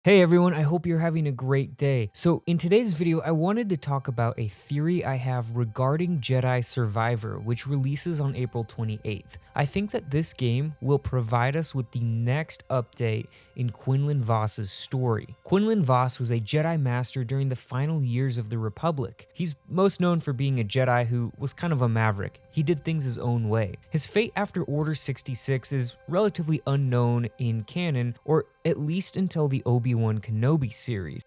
Hey everyone, I hope you're having a great day. So in today's video, I wanted to talk about a theory I have regarding Jedi Survivor, which releases on April 28th. I think that this game will provide us with the next update in Quinlan Vos's story. Quinlan Vos was a Jedi Master during the final years of the Republic. He's most known for being a Jedi who was kind of a maverick. He did things his own way. His fate after Order 66 is relatively unknown in canon, or at least until the Obi-Wan Kenobi series.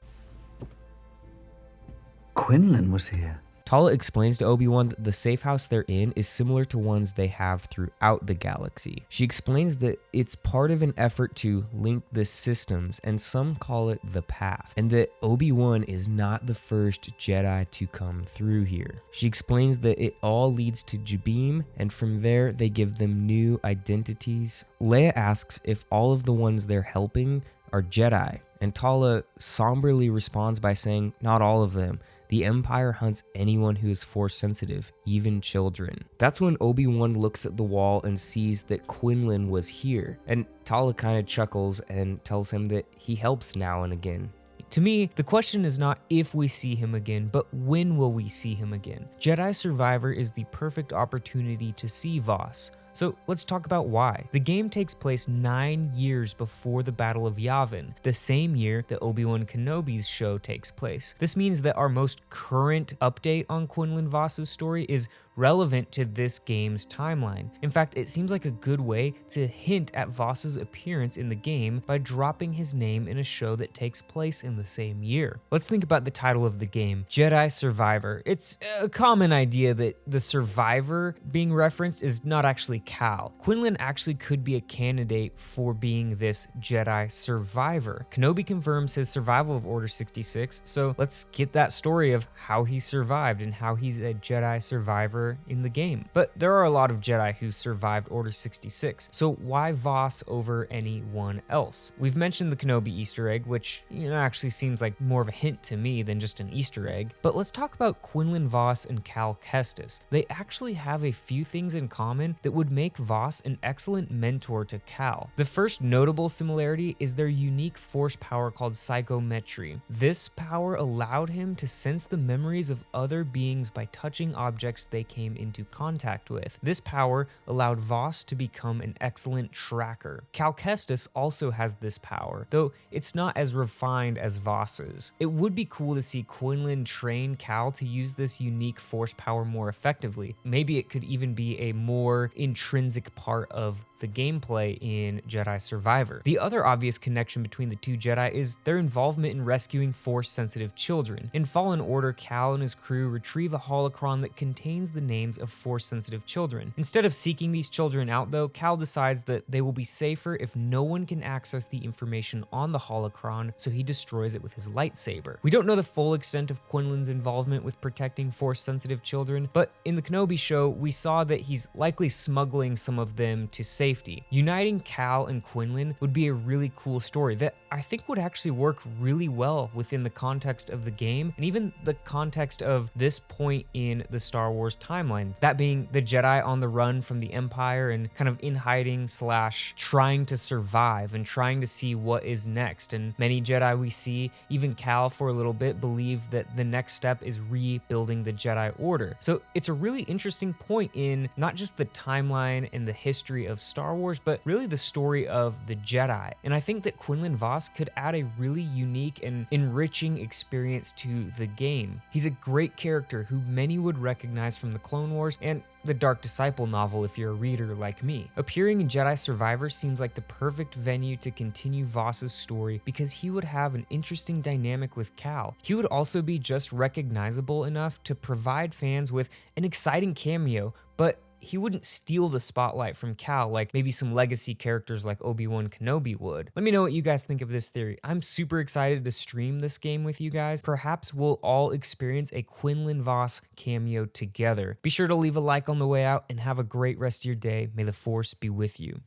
Quinlan was here. Tala explains to Obi-Wan that the safe house they're in is similar to ones they have throughout the galaxy. She explains that it's part of an effort to link the systems, and some call it the path, and that Obi-Wan is not the first Jedi to come through here. She explains that it all leads to Jabim, and from there they give them new identities. Leia asks if all of the ones they're helping are Jedi, and Tala somberly responds by saying not all of them. The Empire hunts anyone who is Force sensitive, even children. That's when Obi-Wan looks at the wall and sees that Quinlan was here, and Tala kind of chuckles and tells him that he helps now and again. To me, the question is not if we see him again, but when will we see him again? Jedi Survivor is the perfect opportunity to see Vos. So let's talk about why. The game takes place 9 years before the Battle of Yavin, the same year that Obi-Wan Kenobi's show takes place. This means that our most current update on Quinlan Vos's story is relevant to this game's timeline. In fact, it seems like a good way to hint at Vos's appearance in the game by dropping his name in a show that takes place in the same year. Let's think about the title of the game, Jedi Survivor. It's a common idea that the survivor being referenced is not actually Cal. Quinlan actually could be a candidate for being this Jedi survivor. Kenobi confirms his survival of Order 66, so let's get that story of how he survived and how he's a Jedi survivor in the game. But there are a lot of Jedi who survived Order 66, so why Vos over anyone else? We've mentioned the Kenobi Easter egg, which actually seems like more of a hint to me than just an Easter egg. But let's talk about Quinlan Vos and Cal Kestis. They actually have a few things in common that would make Vos an excellent mentor to Cal. The first notable similarity is their unique force power called Psychometry. This power allowed him to sense the memories of other beings by touching objects they came into contact with. This power allowed Vos to become an excellent tracker. Cal Kestis also has this power, though it's not as refined as Vos's. It would be cool to see Quinlan train Cal to use this unique force power more effectively. Maybe it could even be a more intrinsic part of the gameplay in Jedi Survivor. The other obvious connection between the two Jedi is their involvement in rescuing Force-sensitive children. In Fallen Order, Cal and his crew retrieve a holocron that contains the names of Force-sensitive children. Instead of seeking these children out though, Cal decides that they will be safer if no one can access the information on the holocron, so he destroys it with his lightsaber. We don't know the full extent of Quinlan's involvement with protecting Force-sensitive children, but in the Kenobi show, we saw that he's likely smuggling some of them to safety. Uniting Cal and Quinlan would be a really cool story that I think would actually work really well within the context of the game and even the context of this point in the Star Wars timeline. That being the Jedi on the run from the Empire and kind of in hiding / trying to survive and trying to see what is next. And many Jedi we see, even Cal for a little bit, believe that the next step is rebuilding the Jedi Order. So it's a really interesting point in not just the timeline and the history of Star Wars, but really the story of the Jedi. And I think that Quinlan Vos could add a really unique and enriching experience to the game. He's a great character who many would recognize from the Clone Wars and the Dark Disciple novel if you're a reader like me. Appearing in Jedi Survivor seems like the perfect venue to continue Vos's story because he would have an interesting dynamic with Cal. He would also be just recognizable enough to provide fans with an exciting cameo, but he wouldn't steal the spotlight from Cal like maybe some legacy characters like Obi-Wan Kenobi would. Let me know what you guys think of this theory. I'm super excited to stream this game with you guys. Perhaps we'll all experience a Quinlan Vos cameo together. Be sure to leave a like on the way out and have a great rest of your day. May the Force be with you.